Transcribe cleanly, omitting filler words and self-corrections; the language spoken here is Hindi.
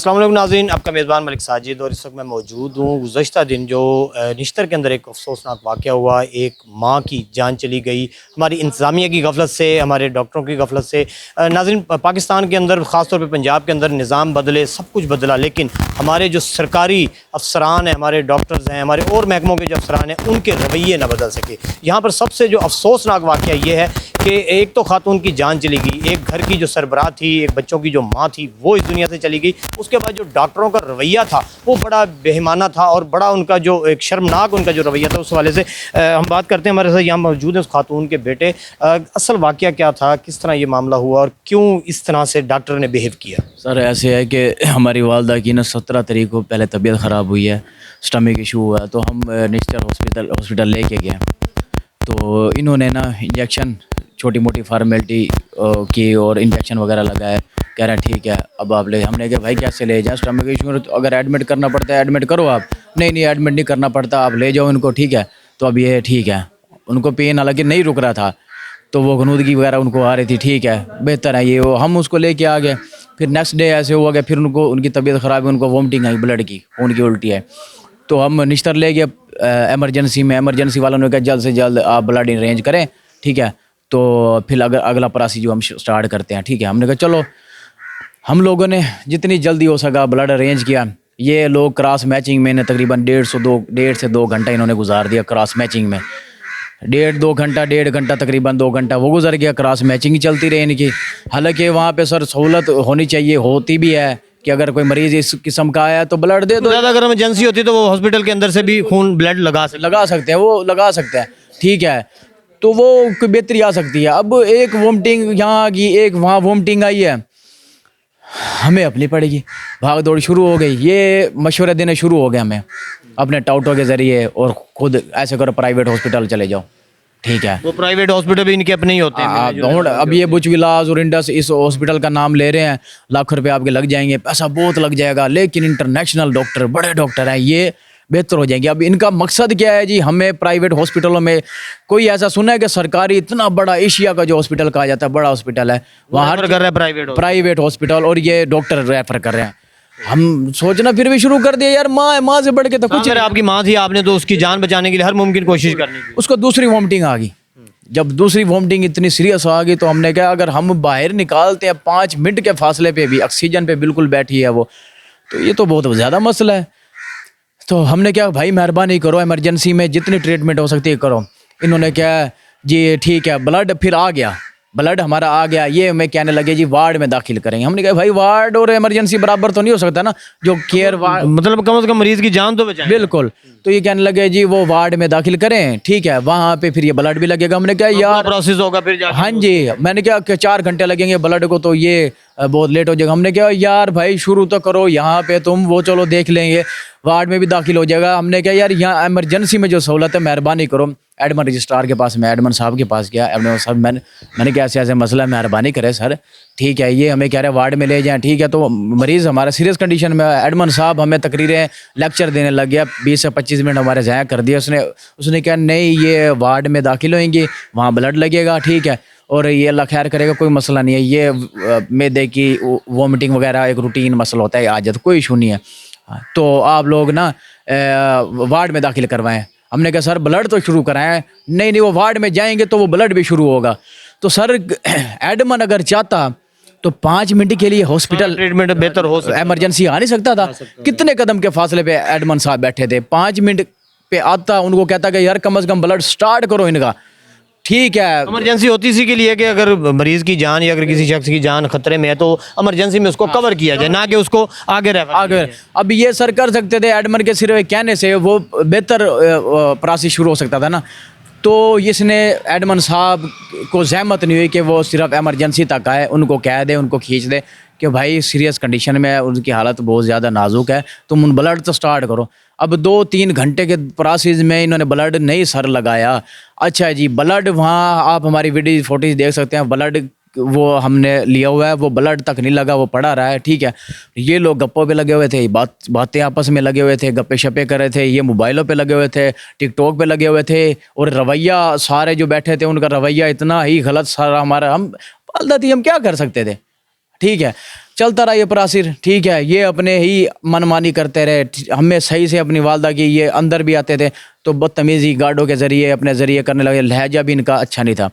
अस्सलाम वालेकुम नाज़रीन, आपका मेज़बान मलिक साजिद और इस वक्त मैं मौजूद हूँ गुज़श्ता दिन जो निश्तर के अंदर एक अफसोसनाक वाक़या हुआ। एक माँ की जान चली गई हमारी इंतज़ामिया की गफलत से, हमारे डॉक्टरों की गफलत से। नाज़रीन, पाकिस्तान के अंदर ख़ास तौर पे पंजाब के अंदर निज़ाम बदले, सब कुछ बदला, लेकिन हमारे जो सरकारी अफसरान हैं, हमारे डॉक्टर्स हैं, हमारे और महकमों के जो अफसरान हैं, उनके रवैये ना बदल सके। यहाँ पर सबसे जो अफसोसनाक वाक़या ये है कि एक तो खातून की जान चली गई, एक घर की जो सरबराह थी, एक बच्चों की जो माँ थी, वो इस दुनिया से चली गई। उसके बाद जो डॉक्टरों का रवैया था वो बड़ा बेईमाना था और बड़ा उनका जो एक शर्मनाक उनका जो रवैया था, उस हवाले से हम बात करते हैं। हमारे साथ यहाँ मौजूद है उस खातून के बेटे। असल वाक़या क्या था, किस तरह ये मामला हुआ और क्यों इस तरह से डॉक्टर ने बिहेव किया? सर ऐसे है कि हमारी वालदा की ना 17 तारीख को पहले तबीयत ख़राब हुई है, स्टमक इशू हुआ, तो हम निश्तर हॉस्पिटल लेके गए। तो इन्होंने ना इंजेक्शन छोटी मोटी फार्मेलिटी की और इंजेक्शन वगैरह लगाया। कह रहे हैं ठीक है अब आप ले। हमने कहा भाई कैसे ले जाएं, स्टमक इशू तो अगर एडमिट करना पड़ता है एडमिट करो आप। नहीं एडमिट नहीं करना पड़ता, आप ले जाओ इनको, ठीक है। तो अब ये ठीक है, उनको पेन हालांकि नहीं रुक रहा था, तो वो गनूदगी वगैरह उनको आ रही थी, ठीक है बेहतर है ये वो। हम उसको लेके आ गए। फिर नेक्स्ट डे ऐसे हुआ कि फिर उनकी तबीयत ख़राब है, उनको वोमिटिंग आई, ब्लड की, खून की उल्टी है। तो हम निश्तर ले गए एमरजेंसी में। एमरजेंसी वालों ने कहा जल्द से जल्द आप ब्लड अरेंज करें, ठीक है। तो फिर अगला प्रोसीजर हम स्टार्ट करते हैं, ठीक है। हमने कहा चलो, हम लोगों ने जितनी जल्दी हो सका ब्लड अरेंज किया। ये लोग क्रॉस मैचिंग में तकरीबन 1.5 से 2 घंटा इन्होंने गुजार दिया क्रॉस मैचिंग में। 1.5 घंटा तकरीबन 2 घंटा वो गुजर गया, क्रॉस मैचिंग चलती रही इनकी। हालांकि वहाँ पे सर सहूलत होनी चाहिए, होती भी है कि अगर कोई मरीज़ इस किस्म का आया तो ब्लड दे दो। ज़्यादा अगर इमरजेंसी होती तो वो हॉस्पिटल के अंदर से भी खून ब्लड लगा सकते हैं, वो लगा सकते हैं, ठीक है। तो वो कोई बेहतरी आ सकती है। अब एक वोमिटिंग यहाँ की, एक वहाँ वोमिटिंग आई है, हमें अपनी पड़ेगी, भाग दौड़ शुरू हो गई। ये मशवरे देने शुरू हो गए हमें अपने टाउटों के ज़रिए, और खुद ऐसे करो प्राइवेट हॉस्पिटल चले जाओ, ठीक है। वो प्राइवेट हॉस्पिटल भी इनके अपने ही होते हैं। अब ये बुच विलास और इंडस इस हॉस्पिटल का नाम ले रहे हैं, लाख रुपए आपके लग जाएंगे, पैसा बहुत लग जाएगा, लेकिन इंटरनेशनल डॉक्टर, बड़े डॉक्टर हैं, ये बेहतर हो जाएंगे। अब इनका मकसद क्या है जी? हमें प्राइवेट हॉस्पिटलों में कोई ऐसा सुना है कि सरकारी इतना बड़ा एशिया का जो हॉस्पिटल कहा जाता है बड़ा हॉस्पिटल है, वहाँ कर रहा है प्राइवेट हॉस्पिटल, और ये डॉक्टर रेफर कर रहे हैं। हम सोचना फिर भी शुरू कर दिया यार, माँ से बढ़ के तो कुछ। अगर आपकी माँ थी, आपने तो उसकी जान बचाने के लिए हर मुमकिन कोशिश करनी थी। उसको दूसरी वोमिटिंग आ गई। जब दूसरी वोमिटिंग इतनी सीरियस आ गई तो हमने कहा अगर हम बाहर निकालते हैं 5 मिनट के फासले पे भी, ऑक्सीजन पे बिल्कुल बैठी है वो, तो ये तो बहुत ज़्यादा मसला है। तो हमने क्या, भाई मेहरबानी करो, इमरजेंसी में जितनी ट्रीटमेंट हो सकती है करो। इन्होंने क्या जी ठीक है, ब्लड फिर आ गया, ब्लड हमारा आ गया। ये हमें कहने लगे जी वार्ड में दाखिल करेंगे। हमने कहा भाई वार्ड और इमरजेंसी बराबर तो नहीं हो सकता ना, जो केयर वार्ड, मतलब कम से कम मरीज की जान तो बचाएं। बिल्कुल। तो ये कहने लगे जी वो वार्ड में दाखिल करें, ठीक है, वहाँ पे फिर ये ब्लड भी लगेगा। हमने कहा यार प्रोसेस होगा फिर जाके। हाँ जी, मैंने कहा कि 4 घंटे लगेंगे ब्लड को, तो ये बहुत लेट हो जाएगा। हमने कहा यार भाई शुरू तो करो यहाँ पे, तुम वो चलो देख लेंगे, वार्ड में भी दाखिल हो जाएगा। हमने कहा यार यहाँ इमरजेंसी में जो सहूलत है मेहरबानी करो। एडमन रजिस्ट्रार के पास, मैं एडमन साहब के पास गया, एडमन साहब मैंने कहा ऐसे ऐसे मसला, मेहरबानी करे सर, ठीक है, ये हमें कह रहे हैं वार्ड में ले जाएं, ठीक है। तो मरीज़ हमारा सीरियस कंडीशन में, एडमन साहब हमें तकरीरें लेक्चर देने लग गया, 20 से 25 मिनट हमारे ज़ाया कर दिया उसने कहा नहीं ये वार्ड में दाखिल होंगी, वहाँ ब्लड लगेगा, ठीक है, और ये अल्लाह खैर करेगा, कोई मसला नहीं है। ये मैदे की वोमिटिंग वगैरह एक रूटीन मसला होता है, आदत, कोई इशू नहीं है। तो आप लोग ना वार्ड में दाखिल करवाएं। हमने कहा सर ब्लड तो शुरू कराएं। नहीं वो वार्ड में जाएंगे तो वो ब्लड भी शुरू होगा। तो सर एडमन अगर चाहता तो 5 मिनट के लिए हॉस्पिटल ट्रीटमेंट बेहतर हो सकता, इमरजेंसी आ नहीं सकता था। कितने कदम के फासले पे एडमन साहब बैठे थे, 5 मिनट पे आता, उनको कहता कि यार कम से कम ब्लड स्टार्ट करो इनका, ठीक है। इमरजेंसी होती इसी के लिए कि अगर मरीज की जान या अगर किसी शख्स की जान खतरे में है तो इमरजेंसी में उसको कवर किया जाए, ना कि उसको आगे अब ये सर कर सकते थे, एडमन के सिर्फ कहने से वो बेहतर प्रोसेस शुरू हो सकता था ना। तो इसने एडमन साहब को जहमत नहीं हुई कि वो सिर्फ इमरजेंसी तक आए, उनको कह दे, उनको खींच दे कि भाई सीरियस कंडीशन में है, उनकी हालत बहुत ज़्यादा नाजुक है, तुम उन ब्लड तो स्टार्ट करो। अब 2-3 घंटे के प्रोसेस में इन्होंने ब्लड नहीं सर लगाया। अच्छा जी, ब्लड वहाँ आप हमारी वीडियो फोटोज देख सकते हैं, ब्लड वो हमने लिया हुआ है, वो ब्लड तक नहीं लगा, वो पड़ा रहा है, ठीक है। ये लोग गप्पों पे लगे हुए थे, बातें आपस में लगे हुए थे, गप्पे शप्पे कर रहे थे, ये मोबाइलों पे लगे हुए थे, टिकटॉक पे लगे हुए थे, और रवैया सारे जो बैठे थे उनका रवैया इतना ही गलत सारा हमारा, हम वालदा थी, हम क्या कर सकते थे, ठीक है, चलता रहा ये प्रासिर, ठीक है, ये अपने ही मनमानी करते रहे, हमें सही से अपनी वालदा की, ये अंदर भी आते थे तो बदतमीज़ी गार्डों के ज़रिए अपने ज़रिए करने लगे, लहजा भी इनका अच्छा नहीं था।